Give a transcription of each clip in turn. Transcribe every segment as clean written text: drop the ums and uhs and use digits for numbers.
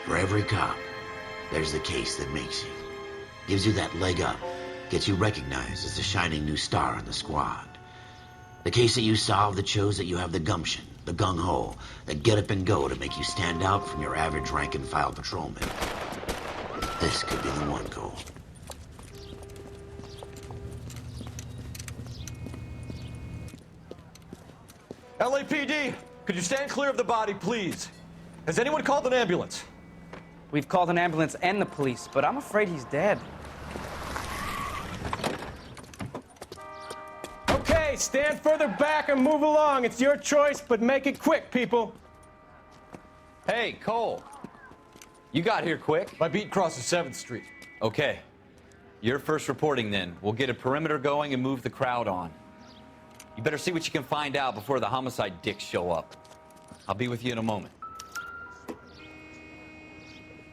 For every cop, there's the case that makes you. Gives you that leg up, gets you recognized as the shining new star in the squad. The case that you solve that shows that you have the gumption, the gung-ho, the get up and go to make you stand out from your average rank-and-file patrolman. This could be the one, Cole. LAPD, could you stand clear of the body, please? Has anyone called an ambulance? We've called an ambulance and the police, but I'm afraid he's dead. Okay, stand further back and move along. It's your choice, but make it quick, people. Hey, Cole. You got here quick. My beat crosses 7th Street. Okay. You're first reporting then. We'll get a perimeter going and move the crowd on. You better see what you can find out before the homicide dicks show up. I'll be with you in a moment.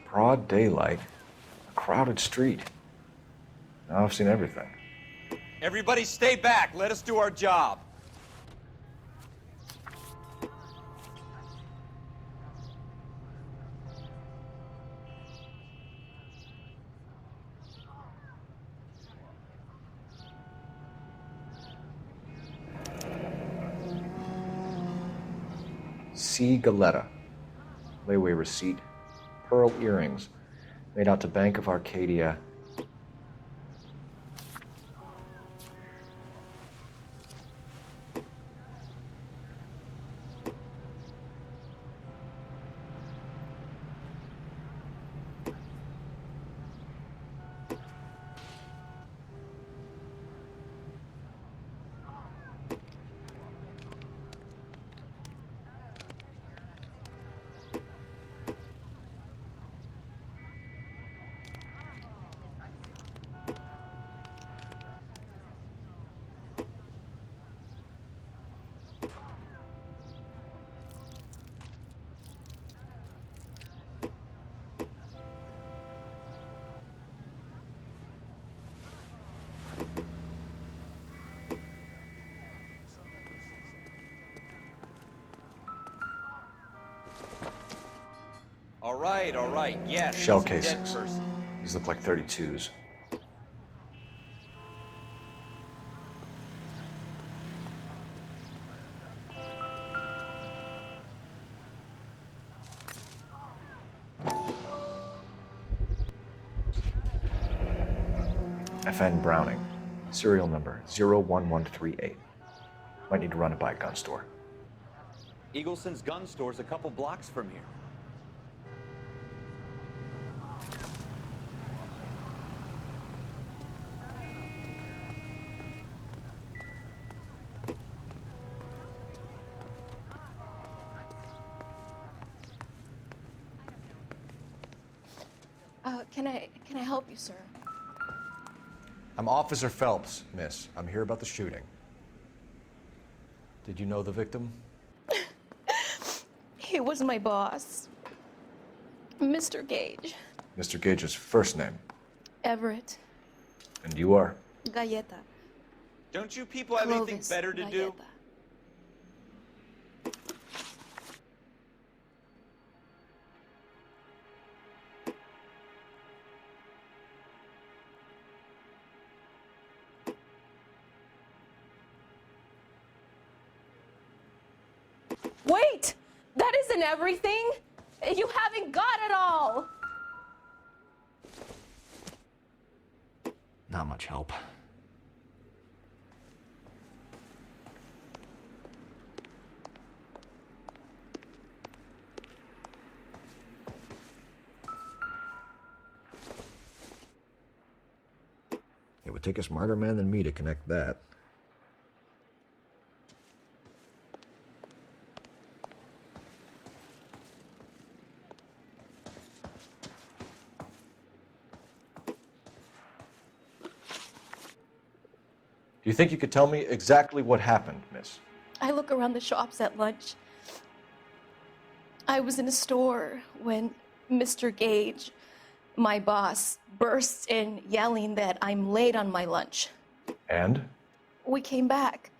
Broad daylight, a crowded street. Now I've seen everything. Everybody stay back. Let us do our job. C. Galetta. Layaway receipt. Pearl earrings. Made out to Bank of Arcadia. All right, yes. Shell it's a dead casings. person. These look like 32s. FN Browning. Serial number 01138. Might need to run it by a gun store. Eagleson's gun store's a couple blocks from here. Can I help you, sir? I'm Officer Phelps, miss. I'm here about the shooting. Did you know the victim? He was my boss, Mr. Gage. Mr. Gage's first name. Everett. And you are? Galleta. Don't you people have anything Clovis better to do? Galleta. Wait! That isn't everything! You haven't got it all! Not much help. It would take a smarter man than me to connect that. Do you think you could tell me exactly what happened, miss? I look around the shops at lunch. I was in a store when Mr. Gage, my boss, bursts in yelling that I'm late on my lunch. And? We came back.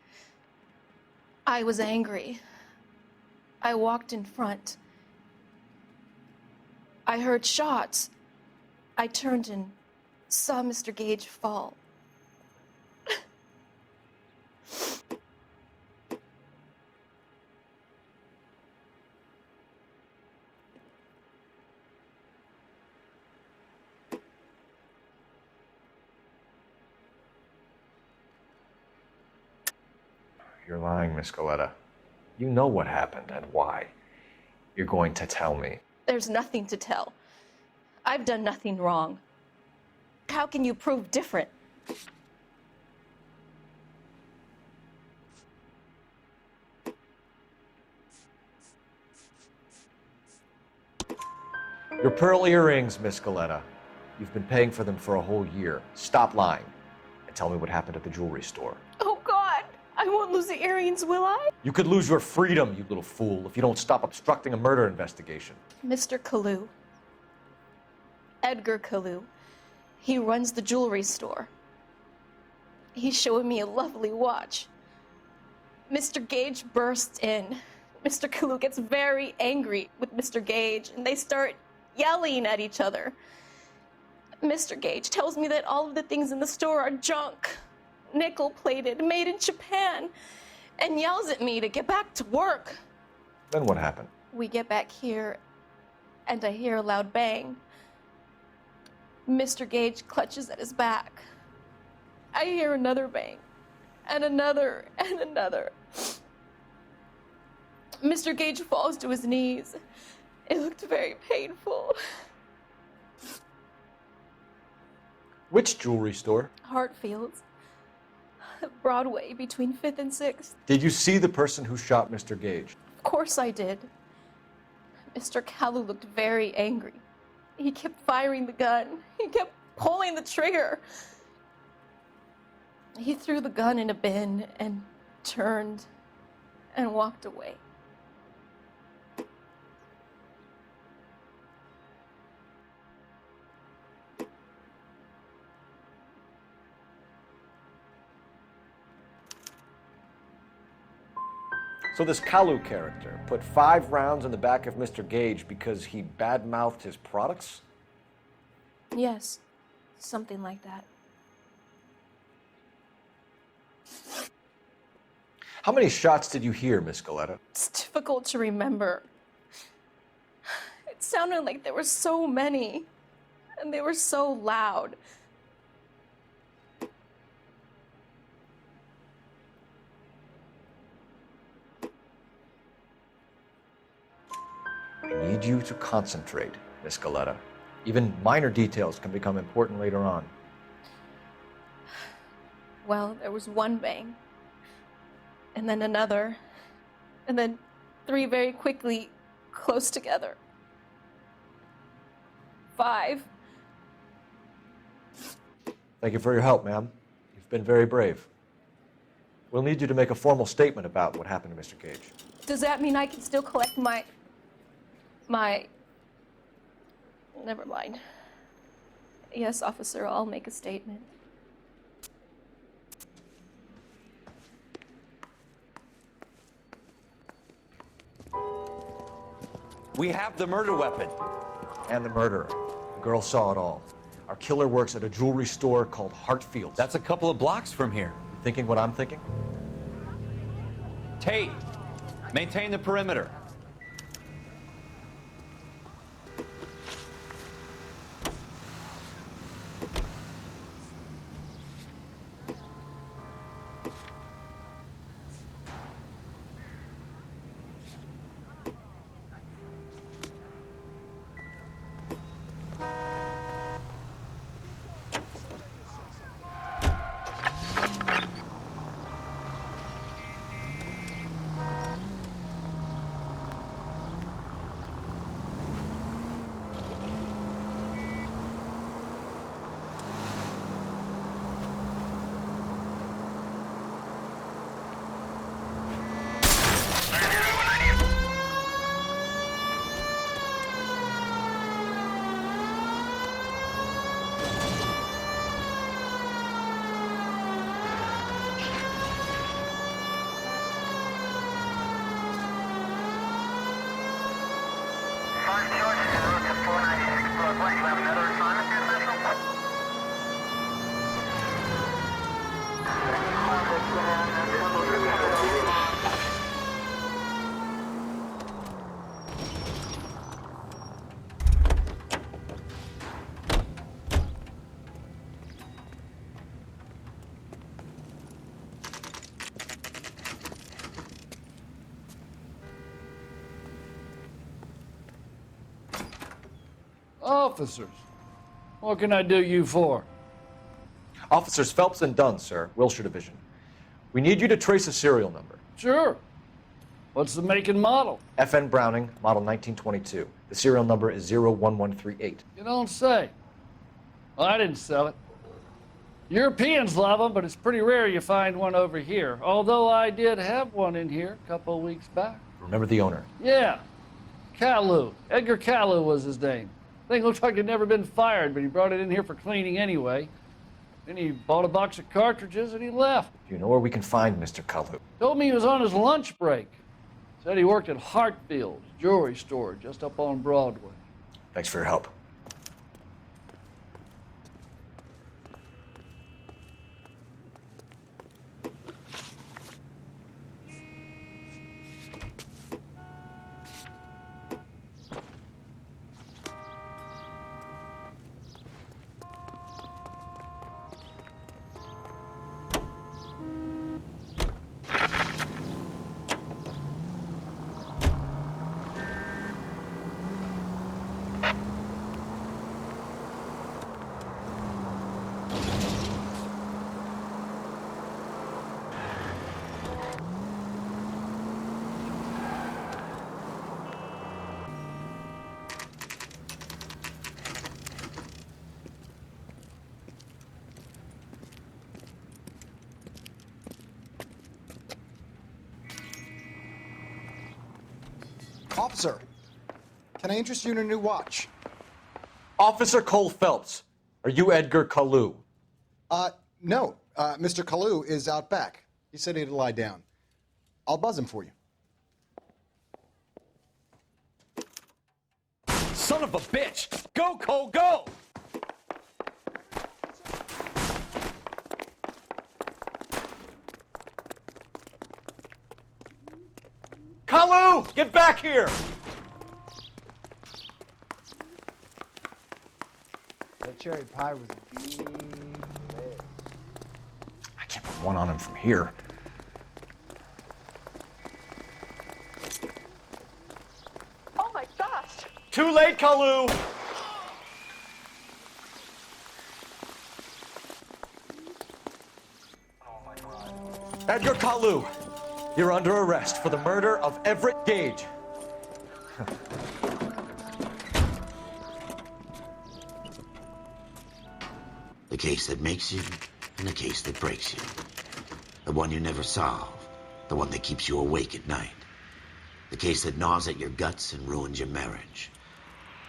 I was angry. I walked in front. I heard shots. I turned and saw Mr. Gage fall. You're lying, Miss Galetta. You know what happened and why. You're going to tell me. There's nothing to tell. I've done nothing wrong. How can you prove different? Your pearl earrings, Miss Galetta. You've been paying for them for a whole year. Stop lying and tell me what happened at the jewelry store. Oh, God. I won't lose the earrings, will I? You could lose your freedom, you little fool, if you don't stop obstructing a murder investigation. Mr. Kalu. Edgar Kalu. He runs the jewelry store. He's showing me a lovely watch. Mr. Gage bursts in. Mr. Kalu gets very angry with Mr. Gage, and they start yelling at each other. Mr. Gage tells me that all of the things in the store are junk, nickel-plated, made in Japan, and yells at me to get back to work. Then what happened? We get back here, and I hear a loud bang. Mr. Gage clutches at his back. I hear another bang, and another, and another. Mr. Gage falls to his knees. It looked very painful. Which jewelry store? Hartfield's. Broadway, between 5th and 6th. Did you see the person who shot Mr. Gage? Of course I did. Mr. Kalu looked very angry. He kept firing the gun. He kept pulling the trigger. He threw the gun in a bin and turned and walked away. So this Kalu character put 5 rounds in the back of Mr. Gage because he bad-mouthed his products? Yes, something like that. How many shots did you hear, Miss Galetta? It's difficult to remember. It sounded like there were so many, and they were so loud. I need you to concentrate, Miss Galetta. Even minor details can become important later on. Well, there was one bang, and then another, and then 3 very quickly, close together. 5. Thank you for your help, ma'am. You've been very brave. We'll need you to make a formal statement about what happened to Mr. Gage. Does that mean I can still collect my... Never mind. Yes, officer, I'll make a statement. We have the murder weapon. And the murderer. The girl saw it all. Our killer works at a jewelry store called Hartfield's. That's a couple of blocks from here. You thinking what I'm thinking? Tate, maintain the perimeter. Five choices en route to 498. Officers, what can I do you for? Officers Phelps and Dunn, sir, Wilshire Division. We need you to trace a serial number. Sure. What's the make and model? FN Browning, model 1922. The serial number is 01138. You don't say. Well, I didn't sell it. Europeans love them, but it's pretty rare you find one over here. Although I did have one in here a couple of weeks back. Remember the owner? Yeah. Kalu. Edgar Kalu was his name. Thing looked like it'd never been fired, but he brought it in here for cleaning anyway. Then he bought a box of cartridges and he left. Do you know where we can find Mr. Kalu? Told me he was on his lunch break. Said he worked at Hartfield's jewelry store just up on Broadway. Thanks for your help. Officer, can I interest you in a new watch? Officer Cole Phelps, are you Edgar Kalu? No. Mr. Kalu is out back. He said he'd lie down. I'll buzz him for you. Son of a bitch! Go, Cole, go! Kalu! Get back here! That cherry pie was a big hit. I can't put one on him from here. Oh my gosh! Too late, Kalu! Edgar Kalu, you're under arrest for the murder of Everett Gage. The case that makes you and the case that breaks you. The one you never solve. The one that keeps you awake at night. The case that gnaws at your guts and ruins your marriage.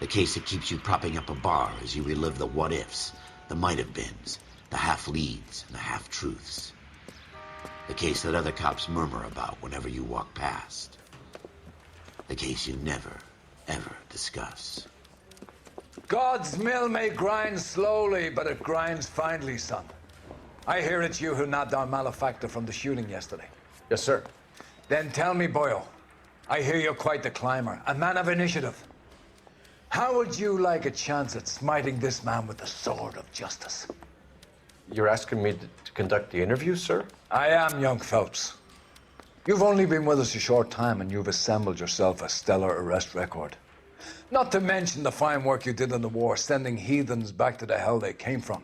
The case that keeps you propping up a bar as you relive the what-ifs, the might-have-beens, the half-leads, and the half-truths. The case that other cops murmur about whenever you walk past. The case you never, ever discuss. God's mill may grind slowly, but it grinds finely, son. I hear it's you who nabbed our malefactor from the shooting yesterday. Yes, sir. Then tell me, Boyle, I hear you're quite the climber, a man of initiative. How would you like a chance at smiting this man with the sword of justice? You're asking me to conduct the interview, sir? I am, young Phelps. You've only been with us a short time, and you've assembled yourself a stellar arrest record. Not to mention the fine work you did in the war, sending heathens back to the hell they came from.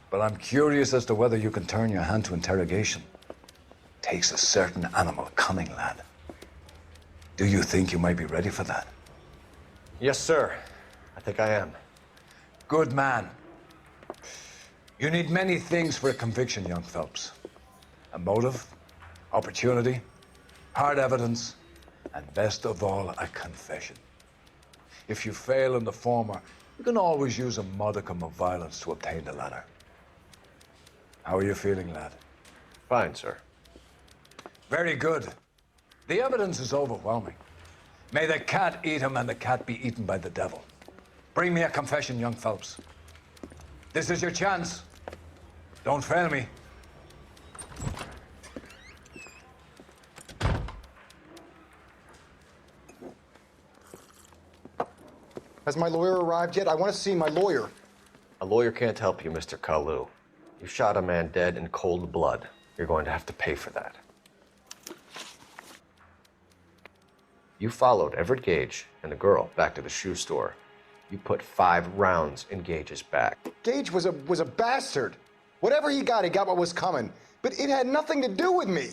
But I'm curious as to whether you can turn your hand to interrogation. Takes a certain animal cunning, lad. Do you think you might be ready for that? Yes, sir. I think I am. Good man. You need many things for a conviction, young Phelps. A motive, opportunity, hard evidence, and best of all, a confession. If you fail in the former, you can always use a modicum of violence to obtain the latter. How are you feeling, lad? Fine, sir. Very good. The evidence is overwhelming. May the cat eat him and the cat be eaten by the devil. Bring me a confession, young Phelps. This is your chance. Don't fail me. Has my lawyer arrived yet? I want to see my lawyer. A lawyer can't help you, Mr. Kalu. You shot a man dead in cold blood. You're going to have to pay for that. You followed Everett Gage and the girl back to the shoe store. You put 5 rounds in Gage's back. Gage was a bastard. Whatever he got what was coming. But it had nothing to do with me.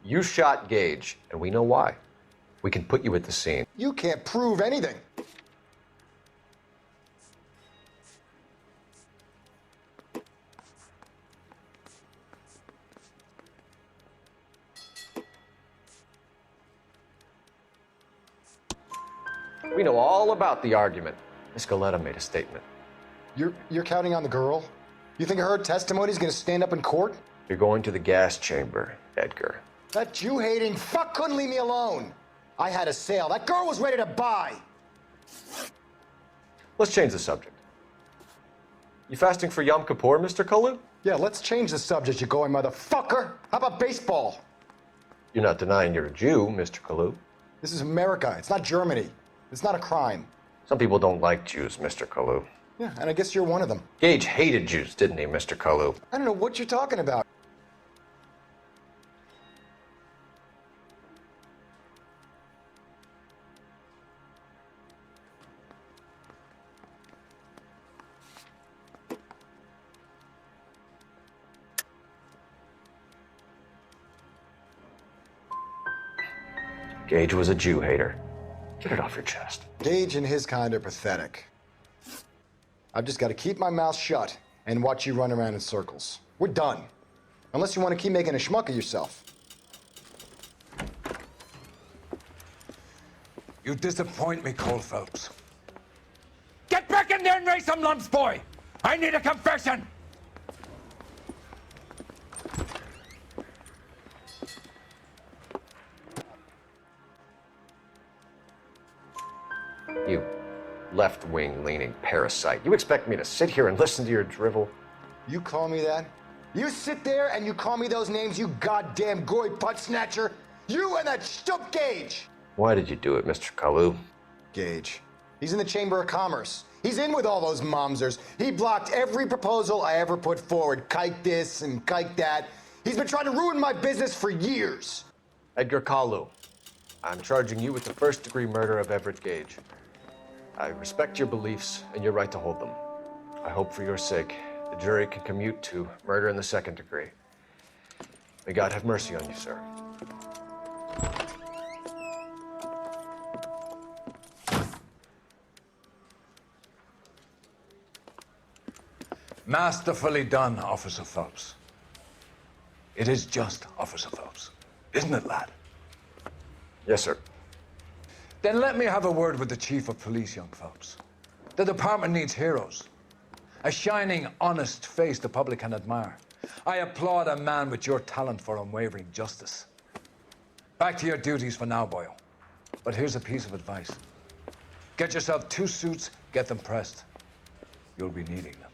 You shot Gage, and we know why. We can put you at the scene. You can't prove anything. We know all about the argument. Miss Goleta made a statement. You're counting on the girl? You think her testimony is going to stand up in court? You're going to the gas chamber, Edgar. That Jew-hating fuck couldn't leave me alone. I had a sale. That girl was ready to buy. Let's change the subject. You fasting for Yom Kippur, Mr. Kalu? Yeah, let's change the subject, you going motherfucker. How about baseball? You're not denying you're a Jew, Mr. Kalu. This is America. It's not Germany. It's not a crime. Some people don't like Jews, Mr. Kalu. Yeah, and I guess you're one of them. Gage hated Jews, didn't he, Mr. Kalu? I don't know what you're talking about. Gage was a Jew hater. Get it off your chest. Gage and his kind are pathetic. I've just got to keep my mouth shut and watch you run around in circles. We're done. Unless you want to keep making a schmuck of yourself. You disappoint me, Cole Phelps. Get back in there and raise some lumps, boy! I need a confession! You left-wing leaning parasite. You expect me to sit here and listen to your drivel? You call me that? You sit there and you call me those names, you goddamn goy butt snatcher? You and that stup Gage! Why did you do it, Mr. Kalu? Gage. He's in the Chamber of Commerce. He's in with all those momsers. He blocked every proposal I ever put forward. Kike this and kike that. He's been trying to ruin my business for years. Edgar Kalu, I'm charging you with the first-degree murder of Everett Gage. I respect your beliefs and your right to hold them. I hope for your sake the jury can commute to murder in the second degree. May God have mercy on you, sir. Masterfully done, Officer Phelps. It is just, Officer Phelps. Isn't it, lad? Yes, sir. Then let me have a word with the Chief of Police, young Phelps. The department needs heroes. A shining, honest face the public can admire. I applaud a man with your talent for unwavering justice. Back to your duties for now, boyo. But here's a piece of advice. Get yourself 2 suits, get them pressed. You'll be needing them.